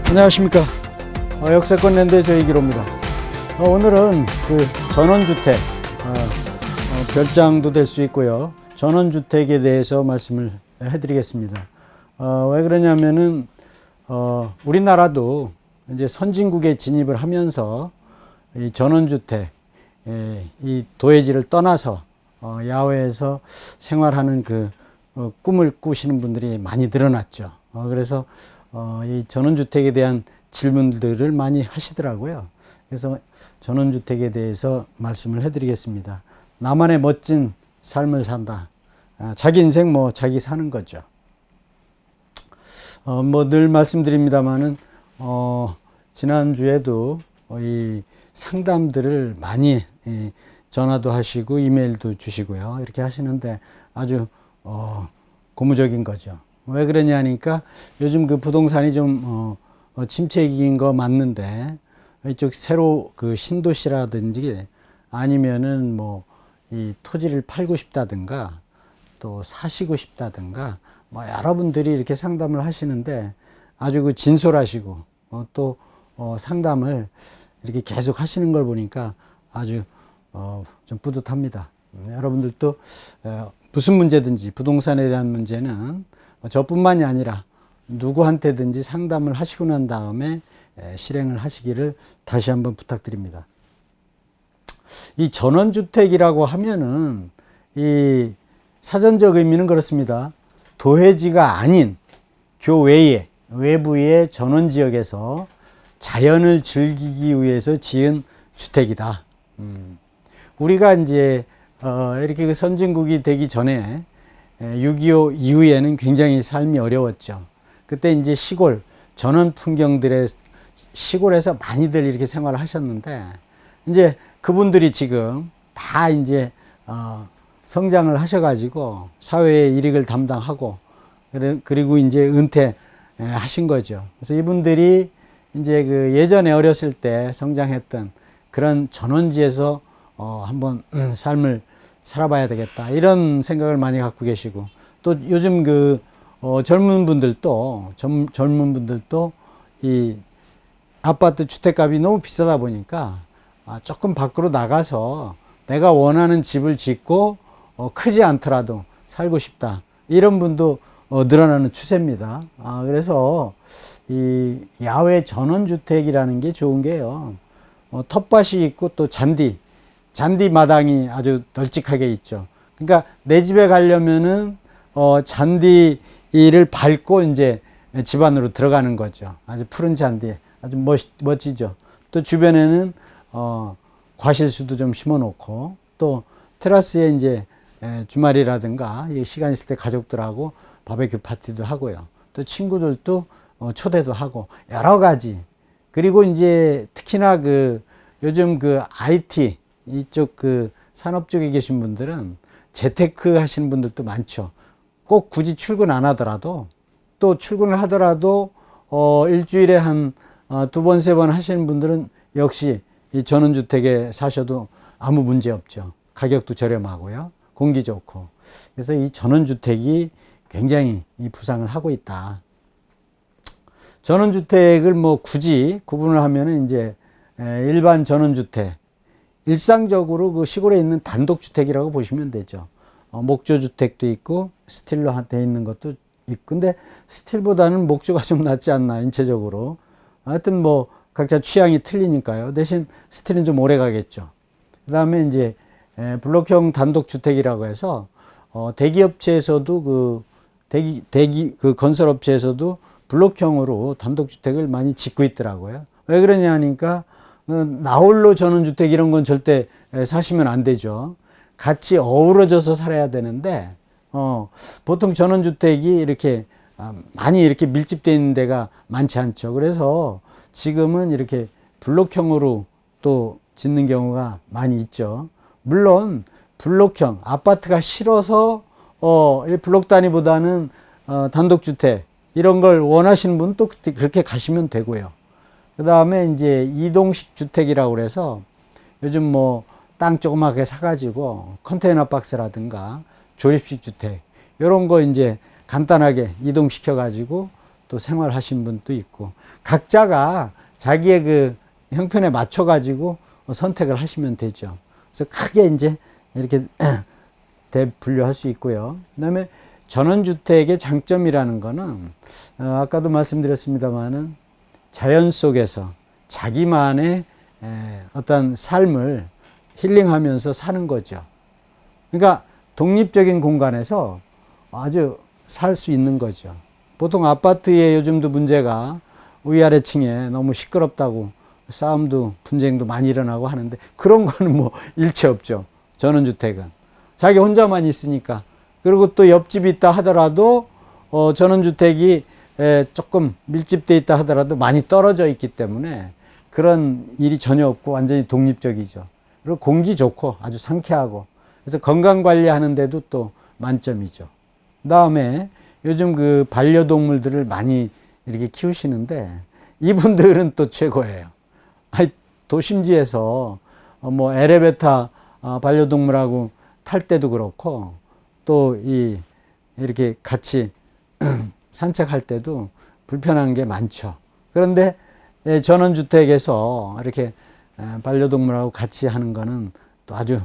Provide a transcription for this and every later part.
안녕하십니까. 역세권 랜드의 조이기로입니다. 오늘은 그 전원주택, 별장도 될 수 있고요. 전원주택에 대해서 말씀을 해드리겠습니다. 왜 그러냐면은, 우리나라도 이제 선진국에 진입을 하면서 이 전원주택, 이 도해지를 떠나서 야외에서 생활하는 그 꿈을 꾸시는 분들이 많이 늘어났죠. 그래서 이 전원주택에 대한 질문들을 많이 하시더라고요. 그래서 전원주택에 대해서 말씀을 해드리겠습니다. 나만의 멋진 삶을 산다. 자기 인생 뭐 자기 사는 거죠. 뭐 늘 말씀드립니다만은 지난주에도 이 상담들을 많이 전화도 하시고 이메일도 주시고요. 이렇게 하시는데 아주 고무적인 거죠. 왜 그러냐니까 요즘 그 부동산이 좀 침체기인 거 맞는데 이쪽 새로 그 신도시라든지 아니면은 뭐 이 토지를 팔고 싶다든가 또 사시고 싶다든가 뭐 여러분들이 이렇게 상담을 하시는데 아주 그 진솔하시고 또 상담을 이렇게 계속 하시는 걸 보니까 아주 좀 뿌듯합니다. 여러분들도 무슨 문제든지 부동산에 대한 문제는 저뿐만이 아니라 누구한테든지 상담을 하시고 난 다음에 실행을 하시기를 다시 한번 부탁드립니다. 이 전원주택이라고 하면은 이 사전적 의미는 그렇습니다. 도해지가 아닌 교외의 외부의 전원지역에서 자연을 즐기기 위해서 지은 주택이다. 우리가 이제 이렇게 그 선진국이 되기 전에 6.25 이후에는 굉장히 삶이 어려웠죠. 그때 이제 시골, 전원 풍경들의 시골에서 많이들 이렇게 생활을 하셨는데, 이제 그분들이 지금 다 이제, 성장을 하셔가지고 사회의 일익을 담당하고, 그리고 이제 은퇴하신 거죠. 그래서 이분들이 이제 그 예전에 어렸을 때 성장했던 그런 전원지에서 한번 삶을 살아봐야 되겠다. 이런 생각을 많이 갖고 계시고, 또 요즘 그 젊은 분들도 이 아파트 주택값이 너무 비싸다 보니까 조금 밖으로 나가서 내가 원하는 집을 짓고 크지 않더라도 살고 싶다. 이런 분도 늘어나는 추세입니다. 그래서 이 야외 전원주택이라는 게 좋은 게요. 텃밭이 있고 또 잔디 마당이 아주 널찍하게 있죠. 그러니까 내 집에 가려면은 잔디를 밟고 이제 집 안으로 들어가는 거죠. 아주 푸른 잔디, 아주 멋지죠. 또 주변에는 과실수도 좀 심어 놓고 또 테라스에 이제 주말이라든가 시간 있을 때 가족들하고 바베큐 파티도 하고요. 또 친구들도 초대도 하고 여러 가지. 그리고 이제 특히나 그 요즘 그 IT 이쪽 그 산업 쪽에 계신 분들은 재테크 하시는 분들도 많죠. 꼭 굳이 출근 안 하더라도 또 출근을 하더라도 일주일에 한 2번, 3번 하시는 분들은 역시 이 전원주택에 사셔도 아무 문제 없죠. 가격도 저렴하고요. 공기 좋고. 그래서 이 전원주택이 굉장히 이 부상을 하고 있다. 전원주택을 뭐 굳이 구분을 하면은 이제 일반 전원주택, 일상적으로 그 시골에 있는 단독주택이라고 보시면 되죠. 목조주택도 있고 스틸로 되어 있는 것도 있고, 근데 스틸보다는 목조가 좀 낫지 않나 인체적으로. 하여튼 뭐 각자 취향이 틀리니까요. 대신 스틸은 좀 오래 가겠죠. 그 다음에 이제 블록형 단독주택이라고 해서 대기업체에서도 그 건설업체에서도 블록형으로 단독주택을 많이 짓고 있더라고요. 왜 그러냐 하니까 나홀로 전원주택 이런 건 절대 사시면 안 되죠. 같이 어우러져서 살아야 되는데 보통 전원주택이 이렇게 많이 이렇게 밀집되어 있는 데가 많지 않죠. 그래서 지금은 이렇게 블록형으로 또 짓는 경우가 많이 있죠. 물론 블록형 아파트가 싫어서 블록 단위보다는 단독주택 이런 걸 원하시는 분은 또 그렇게 가시면 되고요. 그 다음에 이제 이동식 주택이라고 그래서 요즘 뭐 땅 조그맣게 사가지고 컨테이너 박스라든가 조립식 주택 이런 거 이제 간단하게 이동시켜 가지고 또 생활하신 분도 있고, 각자가 자기의 그 형편에 맞춰 가지고 선택을 하시면 되죠. 그래서 크게 이제 이렇게 분류할 수 있고요. 그다음에 전원주택의 장점이라는 거는 아까도 말씀드렸습니다마는 자연 속에서 자기만의 어떤 삶을 힐링하면서 사는 거죠. 그러니까 독립적인 공간에서 아주 살 수 있는 거죠. 보통 아파트에 요즘도 문제가 위아래층에 너무 시끄럽다고 싸움도 분쟁도 많이 일어나고 하는데 그런 거는 뭐 일체 없죠. 전원주택은 자기 혼자만 있으니까. 그리고 또 옆집이 있다 하더라도 전원주택이 조금 밀집돼 있다 하더라도 많이 떨어져 있기 때문에 그런 일이 전혀 없고 완전히 독립적이죠. 그리고 공기 좋고 아주 상쾌하고 그래서 건강 관리하는데도 또 만점이죠. 그다음에 요즘 그 반려동물들을 많이 이렇게 키우시는데 이분들은 또 최고예요. 도심지에서 뭐 엘리베이터 반려동물하고 탈 때도 그렇고 또 이렇게 같이 산책할 때도 불편한 게 많죠. 그런데 전원주택에서 이렇게 반려동물하고 같이 하는 거는 또 아주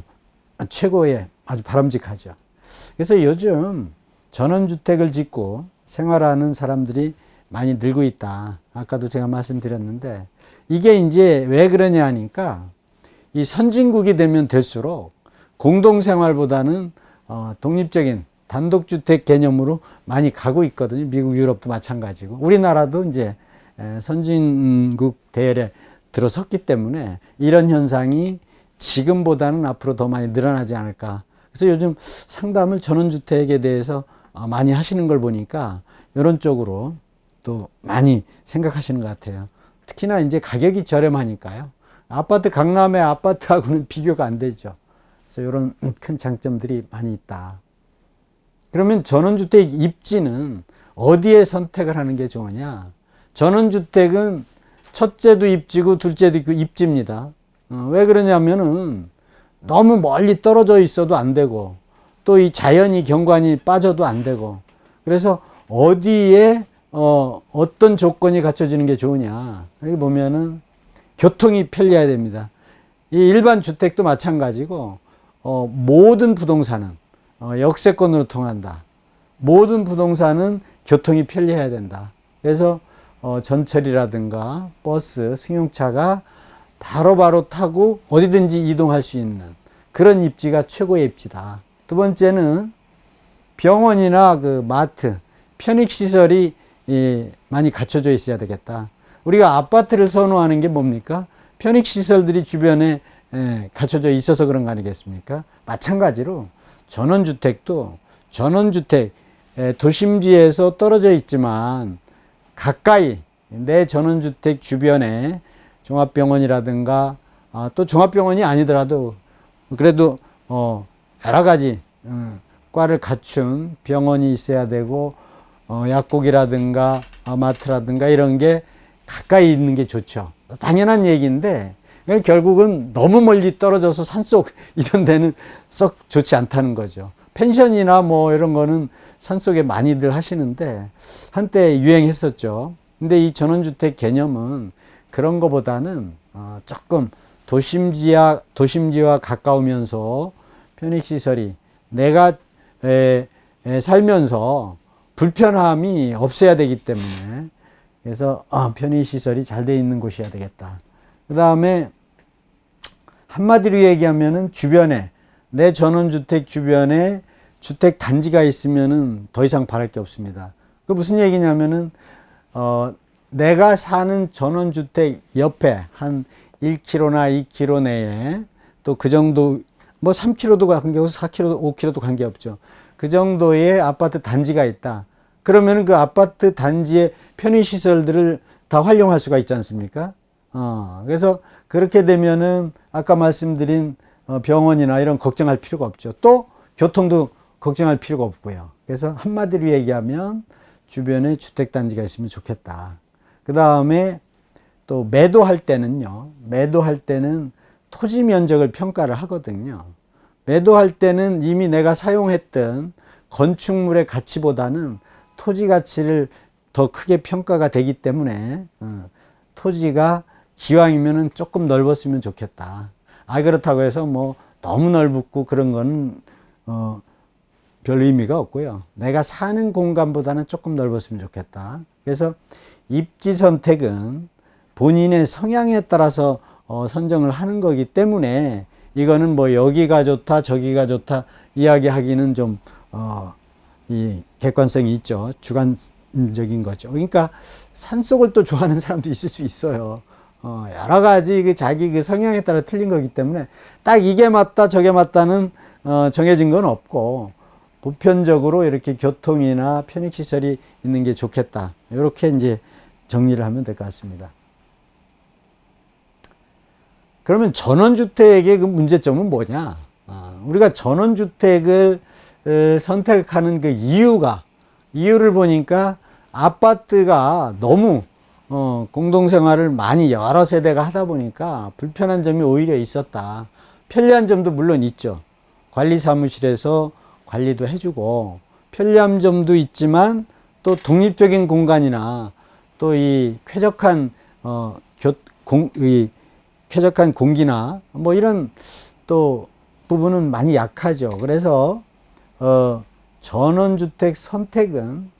최고의 아주 바람직하죠. 그래서 요즘 전원주택을 짓고 생활하는 사람들이 많이 늘고 있다. 아까도 제가 말씀드렸는데 이게 이제 왜 그러냐 하니까 이 선진국이 되면 될수록 공동생활보다는 독립적인 단독주택 개념으로 많이 가고 있거든요. 미국, 유럽도 마찬가지고. 우리나라도 이제 선진국 대열에 들어섰기 때문에 이런 현상이 지금보다는 앞으로 더 많이 늘어나지 않을까. 그래서 요즘 상담을 전원주택에 대해서 많이 하시는 걸 보니까 이런 쪽으로 또 많이 생각하시는 것 같아요. 특히나 이제 가격이 저렴하니까요. 아파트, 강남의 아파트하고는 비교가 안 되죠. 그래서 이런 큰 장점들이 많이 있다. 그러면 전원주택 입지는 어디에 선택을 하는 게 좋으냐? 전원주택은 첫째도 입지고 둘째도 입지입니다. 왜 그러냐면은 너무 멀리 떨어져 있어도 안 되고 또 이 자연이 경관이 빠져도 안 되고 그래서 어디에 어떤 조건이 갖춰지는 게 좋으냐? 여기 보면은 교통이 편리해야 됩니다. 이 일반 주택도 마찬가지고 모든 부동산은 역세권으로 통한다. 모든 부동산은 교통이 편리해야 된다. 그래서 전철이라든가 버스, 승용차가 바로바로 타고 어디든지 이동할 수 있는 그런 입지가 최고의 입지다. 두 번째는 병원이나 그 마트, 편익시설이 많이 갖춰져 있어야 되겠다. 우리가 아파트를 선호하는 게 뭡니까? 편익시설들이 주변에 갖춰져 있어서 그런 거 아니겠습니까? 마찬가지로 전원주택도 전원주택, 도심지에서 떨어져 있지만 가까이 내 전원주택 주변에 종합병원이라든가 또 종합병원이 아니더라도 그래도 여러 가지 과를 갖춘 병원이 있어야 되고 약국이라든가 마트라든가 이런 게 가까이 있는 게 좋죠. 당연한 얘기인데 결국은 너무 멀리 떨어져서 산속 이런 데는 썩 좋지 않다는 거죠. 펜션이나 뭐 이런 거는 산속에 많이들 하시는데 한때 유행했었죠. 근데 이 전원주택 개념은 그런 거보다는 조금 도심지와 가까우면서 편익시설이 내가 살면서 불편함이 없어야 되기 때문에 그래서 편의시설이 잘 돼 있는 곳이어야 되겠다. 그 다음에 한마디로 얘기하면은 주변에 내 전원주택 주변에 주택 단지가 있으면은 더 이상 바랄 게 없습니다. 그 무슨 얘기냐면은 내가 사는 전원주택 옆에 한 1km나 2km 내에 또 그 정도 뭐 3km도 관계없고 4km, 5km도 관계없죠. 그 정도의 아파트 단지가 있다. 그러면 그 아파트 단지의 편의시설들을 다 활용할 수가 있지 않습니까? 그래서 그렇게 되면은 아까 말씀드린 병원이나 이런 걱정할 필요가 없죠. 또 교통도 걱정할 필요가 없고요. 그래서 한마디로 얘기하면 주변에 주택단지가 있으면 좋겠다. 그 다음에 또 매도할 때는요. 매도할 때는 토지 면적을 평가를 하거든요. 매도할 때는 이미 내가 사용했던 건축물의 가치보다는 토지 가치를 더 크게 평가가 되기 때문에 토지가 기왕이면은 조금 넓었으면 좋겠다. 그렇다고 해서 뭐 너무 넓고 그런 거는 별 의미가 없고요. 내가 사는 공간보다는 조금 넓었으면 좋겠다. 그래서 입지 선택은 본인의 성향에 따라서 선정을 하는 거기 때문에 이거는 뭐 여기가 좋다 저기가 좋다 이야기하기는 좀 이 객관성이 있죠. 주관적인 거죠. 그러니까 산속을 또 좋아하는 사람도 있을 수 있어요. 여러 가지 자기 그 성향에 따라 틀린 거기 때문에 딱 이게 맞다 저게 맞다는 정해진 건 없고, 보편적으로 이렇게 교통이나 편익시설이 있는 게 좋겠다. 이렇게 이제 정리를 하면 될 것 같습니다. 그러면 전원주택의 그 문제점은 뭐냐? 우리가 전원주택을 선택하는 그 이유를 보니까 아파트가 너무 공동생활을 많이 여러 세대가 하다 보니까 불편한 점이 오히려 있었다. 편리한 점도 물론 있죠. 관리사무실에서 관리도 해주고 편리한 점도 있지만 또 독립적인 공간이나 또 이 쾌적한 쾌적한 공기나 뭐 이런 또 부분은 많이 약하죠. 그래서 전원주택 선택은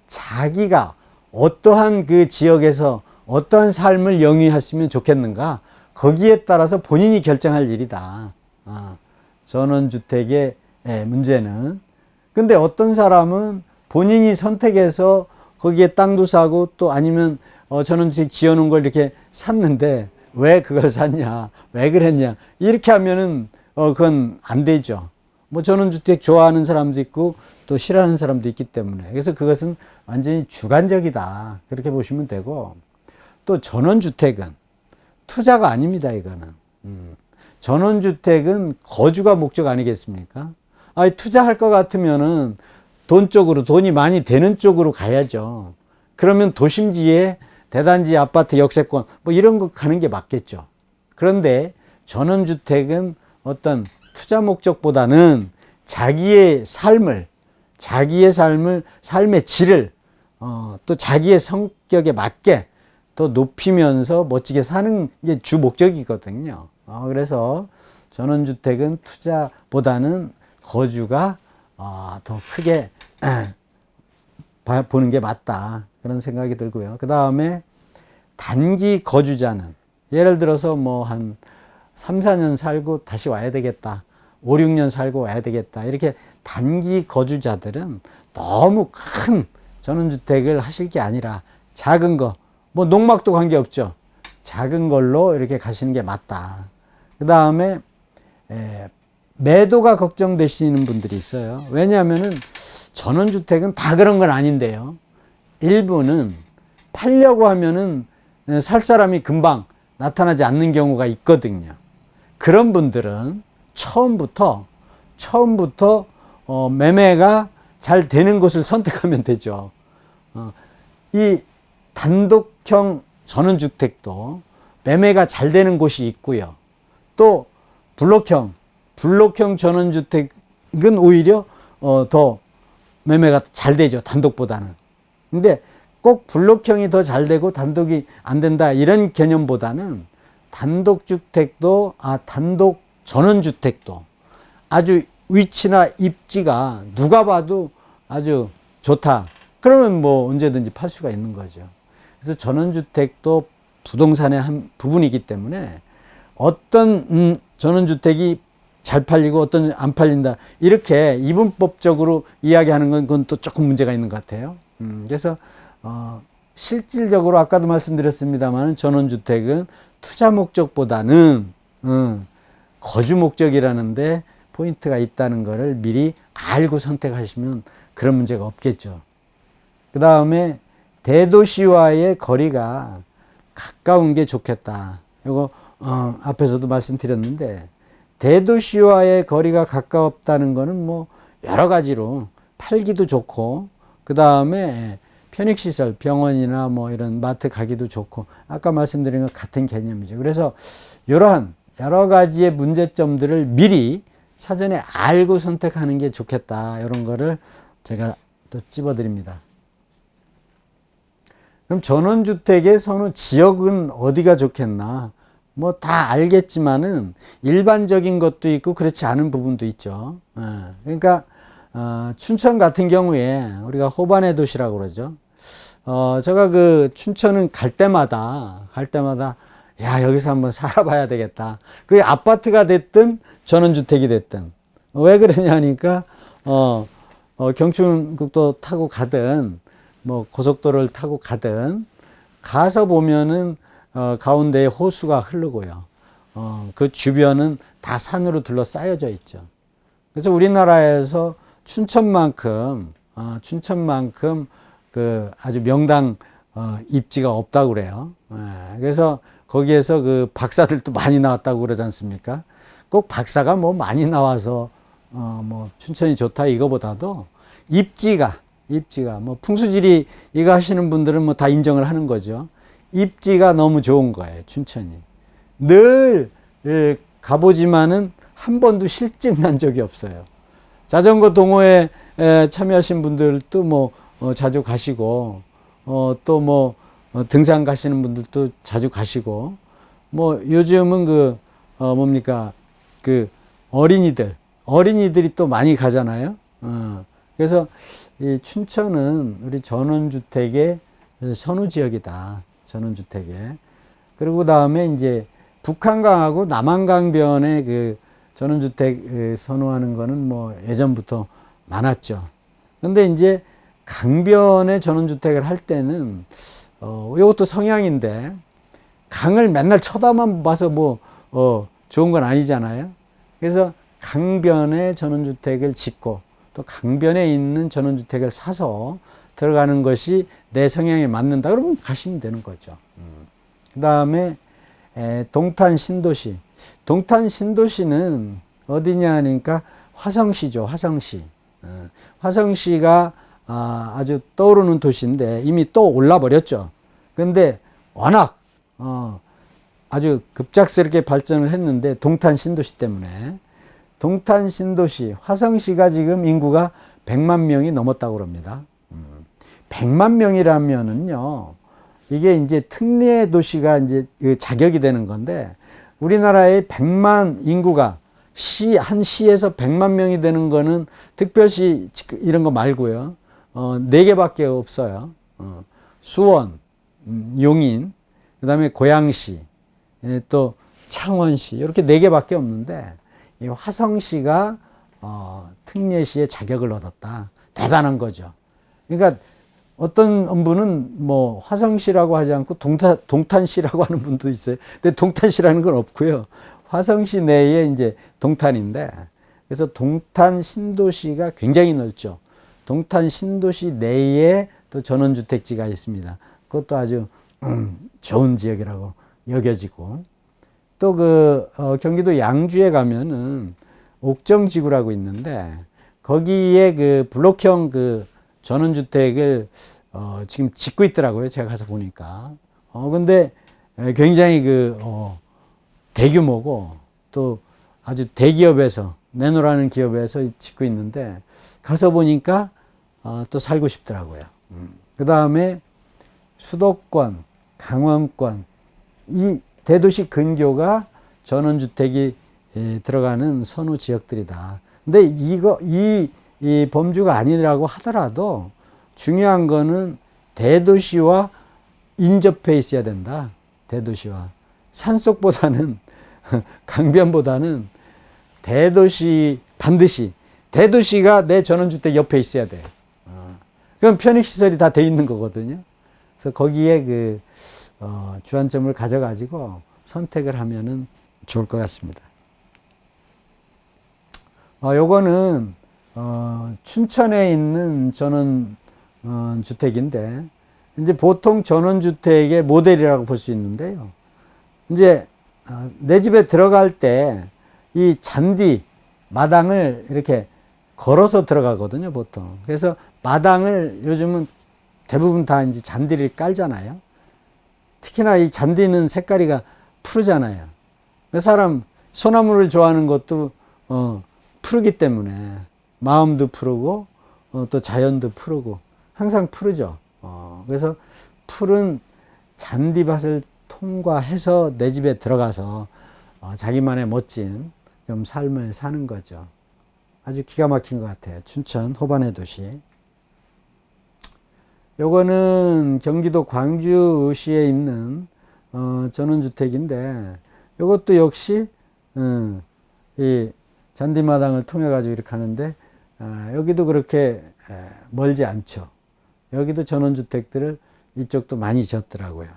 자기가 어떠한 그 지역에서 어떠한 삶을 영위했으면 좋겠는가, 거기에 따라서 본인이 결정할 일이다. 전원주택의 문제는. 근데 어떤 사람은 본인이 선택해서 거기에 땅도 사고 또 아니면 전원주택 지어놓은 걸 이렇게 샀는데 왜 그걸 샀냐, 왜 그랬냐, 이렇게 하면은 그건 안 되죠. 뭐 전원주택 좋아하는 사람도 있고 또 싫어하는 사람도 있기 때문에. 그래서 그것은 완전히 주관적이다, 그렇게 보시면 되고, 또 전원주택은 투자가 아닙니다. 이거는 전원주택은 거주가 목적 아니겠습니까? 투자할 것 같으면은 돈 쪽으로, 돈이 많이 되는 쪽으로 가야죠. 그러면 도심지에 대단지, 아파트, 역세권 뭐 이런 거 가는 게 맞겠죠. 그런데 전원주택은 어떤 투자 목적보다는 자기의 삶의 질을 또 자기의 성격에 맞게 더 높이면서 멋지게 사는 게 주 목적이거든요. 그래서 전원주택은 투자보다는 거주가 더 크게 보는 게 맞다, 그런 생각이 들고요. 그 다음에 단기 거주자는 예를 들어서 뭐 한 3, 4년 살고 다시 와야 되겠다, 5, 6년 살고 와야 되겠다, 이렇게 단기 거주자들은 너무 큰 전원주택을 하실 게 아니라 작은 거, 뭐 농막도 관계없죠. 작은 걸로 이렇게 가시는 게 맞다. 그 다음에 매도가 걱정되시는 분들이 있어요. 왜냐하면은 전원주택은 다 그런 건 아닌데요. 일부는 팔려고 하면은 살 사람이 금방 나타나지 않는 경우가 있거든요. 그런 분들은 처음부터 매매가 잘 되는 곳을 선택하면 되죠. 이 단독형 전원주택도 매매가 잘 되는 곳이 있고요. 또 블록형 전원주택은 오히려 더 매매가 잘 되죠, 단독보다는. 근데 꼭 블록형이 더 잘 되고 단독이 안 된다, 이런 개념보다는 단독 전원주택도 아주 위치나 입지가 누가 봐도 아주 좋다. 그러면 뭐 언제든지 팔 수가 있는 거죠. 그래서 전원주택도 부동산의 한 부분이기 때문에 어떤 전원주택이 잘 팔리고 어떤 안 팔린다, 이렇게 이분법적으로 이야기하는 건 그건 또 조금 문제가 있는 것 같아요. 그래서 실질적으로 아까도 말씀드렸습니다만 전원주택은 투자 목적보다는 거주 목적이라는데 포인트가 있다는 것을 미리 알고 선택하시면 그런 문제가 없겠죠. 그 다음에 대도시와의 거리가 가까운 게 좋겠다. 이거 앞에서도 말씀드렸는데, 대도시와의 거리가 가깝다는 거는 뭐 여러 가지로 팔기도 좋고, 그 다음에 편익시설, 병원이나 뭐 이런 마트 가기도 좋고, 아까 말씀드린 것 같은 개념이죠. 그래서 이러한 여러 가지의 문제점들을 미리 사전에 알고 선택하는 게 좋겠다, 이런 거를 제가 또 찝어드립니다. 그럼 전원주택의 선호 지역은 어디가 좋겠나? 뭐 다 알겠지만은 일반적인 것도 있고 그렇지 않은 부분도 있죠. 그러니까 춘천 같은 경우에 우리가 호반의 도시라고 그러죠. 제가 그 춘천은 갈 때마다 야, 여기서 한번 살아봐야 되겠다. 그게 아파트가 됐든 전원주택이 됐든. 왜 그러냐니까, 경춘국도 타고 가든, 뭐 고속도로를 타고 가든, 가서 보면은, 가운데에 호수가 흐르고요. 그 주변은 다 산으로 둘러싸여져 있죠. 그래서 우리나라에서 춘천만큼 그 아주 명당, 입지가 없다고 그래요. 그래서 거기에서 그 박사들도 많이 나왔다고 그러지 않습니까? 꼭 박사가 뭐 많이 나와서 뭐 춘천이 좋다 이거보다도 입지가 뭐 풍수지리 이거 하시는 분들은 뭐 다 인정을 하는 거죠. 입지가 너무 좋은 거예요, 춘천이. 늘 가보지만은 한 번도 실증 난 적이 없어요. 자전거 동호회 참여하신 분들도 뭐 자주 가시고 또 뭐 등산 가시는 분들도 자주 가시고, 뭐 요즘은 그 뭡니까 그 어린이들이 또 많이 가잖아요. 그래서 이 춘천은 우리 전원주택의 선호 지역이다. 전원주택에. 그리고 그다음에 이제 북한강하고 남한강변에 그 전원주택 선호하는 거는 뭐 예전부터 많았죠. 근데 이제 강변에 전원주택을 할 때는 이것도 성향인데, 강을 맨날 쳐다만 봐서 뭐 좋은 건 아니잖아요. 그래서 강변에 전원주택을 짓고 또 강변에 있는 전원주택을 사서 들어가는 것이 내 성향에 맞는다 그러면 가시면 되는 거죠. 그 다음에 동탄 신도시. 동탄 신도시는 어디냐 하니까 화성시죠. 화성시. 화성시가 아주 떠오르는 도시인데 이미 또 올라 버렸죠. 근데 워낙 아주 급작스럽게 발전을 했는데, 동탄 신도시 때문에. 동탄 신도시, 화성시가 지금 인구가 100만 명이 넘었다고 합니다. 100만 명이라면은요, 이게 이제 특례 도시가 이제 자격이 되는 건데, 우리나라의 100만 인구가 한 시에서 100만 명이 되는 거는 특별시 이런 거 말고요. 4개밖에 없어요. 수원, 용인, 그 다음에 고양시, 또 창원시, 이렇게 4개밖에 없는데, 이 화성시가 특례시의 자격을 얻었다. 대단한 거죠. 그러니까 어떤 분은 뭐 화성시라고 하지 않고 동탄시라고 하는 분도 있어요. 근데 동탄시라는 건 없고요. 화성시 내에 이제 동탄인데, 그래서 동탄 신도시가 굉장히 넓죠. 동탄 신도시 내에 또 전원주택지가 있습니다. 그것도 아주 좋은 지역이라고 여겨지고, 또 그 경기도 양주에 가면은 옥정지구라고 있는데, 거기에 그 블록형 그 전원주택을 지금 짓고 있더라고요. 제가 가서 보니까. 근데 굉장히 그 대규모고, 또 아주 대기업에서, 내노라는 기업에서 짓고 있는데, 가서 보니까 또 살고 싶더라고요. 그 다음에 수도권, 강원권, 이 대도시 근교가 전원주택이 들어가는 선호 지역들이다. 근데 이 범주가 아니라고 하더라도 중요한 거는 대도시와 인접해 있어야 된다. 대도시와. 산속보다는, 강변보다는 대도시, 반드시 대도시가 내 전원주택 옆에 있어야 돼. 그럼 편익시설이 다 돼 있는 거거든요. 그래서 거기에 그 주안점을 가져가지고 선택을 하면은 좋을 것 같습니다. 요거는 춘천에 있는 전원 주택인데, 이제 보통 전원주택의 모델이라고 볼 수 있는데요. 이제 내 집에 들어갈 때 이 잔디 마당을 이렇게 걸어서 들어가거든요, 보통. 그래서 마당을 요즘은 대부분 다 이제 잔디를 깔잖아요. 특히나 이 잔디는 색깔이가 푸르잖아요. 사람 소나무를 좋아하는 것도 푸르기 때문에 마음도 푸르고 또 자연도 푸르고 항상 푸르죠. 그래서 푸른 잔디밭을 통과해서 내 집에 들어가서 자기만의 멋진 좀 삶을 사는 거죠. 아주 기가 막힌 것 같아요. 춘천 호반의 도시. 요거는 경기도 광주시에 있는 전원주택인데, 요것도 역시 이 잔디마당을 통해 가지고 이렇게 하는데, 여기도 그렇게 멀지 않죠. 여기도 전원주택들을 이쪽도 많이 지었더라고요.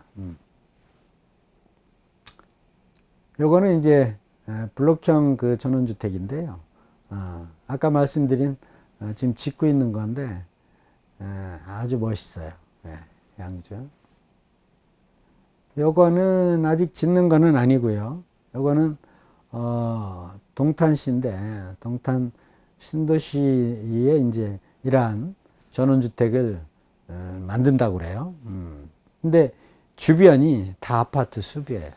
요거는 이제 블록형 그 전원주택인데요. 아까 말씀드린 지금 짓고 있는 건데 아주 멋있어요. 양주. 요거는 아직 짓는 거는 아니고요. 요거는 동탄시인데, 동탄 신도시에 이제 이러한 전원주택을 만든다고 그래요. 근데 주변이 다 아파트 숲이에요.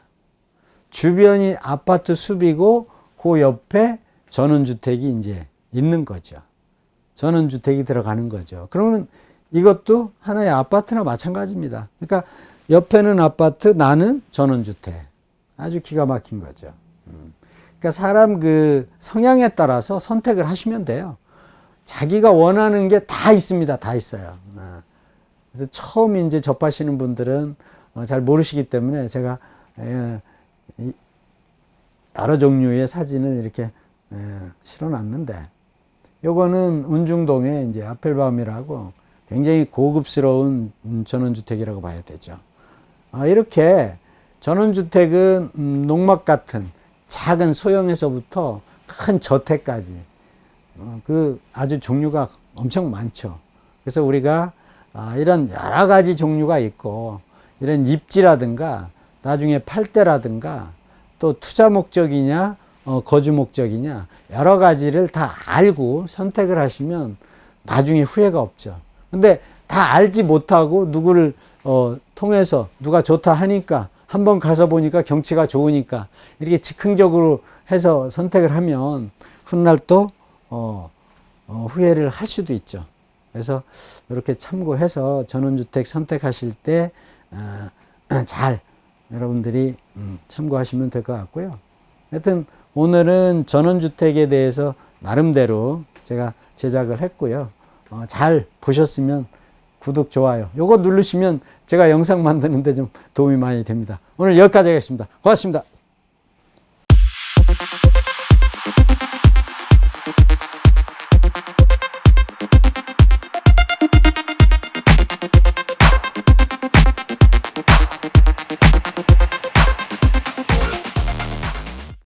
주변이 아파트 숲이고 그 옆에 전원주택이 이제 있는 거죠. 전원주택이 들어가는 거죠. 그러면 이것도 하나의 아파트나 마찬가지입니다. 그러니까 옆에는 아파트, 나는 전원주택. 아주 기가 막힌 거죠. 그러니까 사람 그 성향에 따라서 선택을 하시면 돼요. 자기가 원하는 게 다 있습니다. 다 있어요. 그래서 처음 이제 접하시는 분들은 잘 모르시기 때문에 제가 여러 종류의 사진을 이렇게 실어 놨는데, 요거는 운중동에 이제 아펠바움이라고 굉장히 고급스러운 전원주택이라고 봐야 되죠. 이렇게 전원주택은 농막 같은 작은 소형에서부터 큰 저택까지 그 아주 종류가 엄청 많죠. 그래서 우리가 이런 여러 가지 종류가 있고, 이런 입지라든가 나중에 팔 때라든가 또 투자 목적이냐 거주 목적이냐 여러 가지를 다 알고 선택을 하시면 나중에 후회가 없죠. 근데 다 알지 못하고 누구를 통해서 누가 좋다 하니까 한번 가서 보니까 경치가 좋으니까 이렇게 즉흥적으로 해서 선택을 하면 훗날 또 후회를 할 수도 있죠. 그래서 이렇게 참고해서 전원주택 선택하실 때 잘 여러분들이 참고하시면 될 것 같고요. 하여튼 오늘은 전원주택에 대해서 나름대로 제가 제작을 했고요. 잘 보셨으면 구독, 좋아요 요거 누르시면 제가 영상 만드는데 좀 도움이 많이 됩니다. 오늘 여기까지 하겠습니다. 고맙습니다.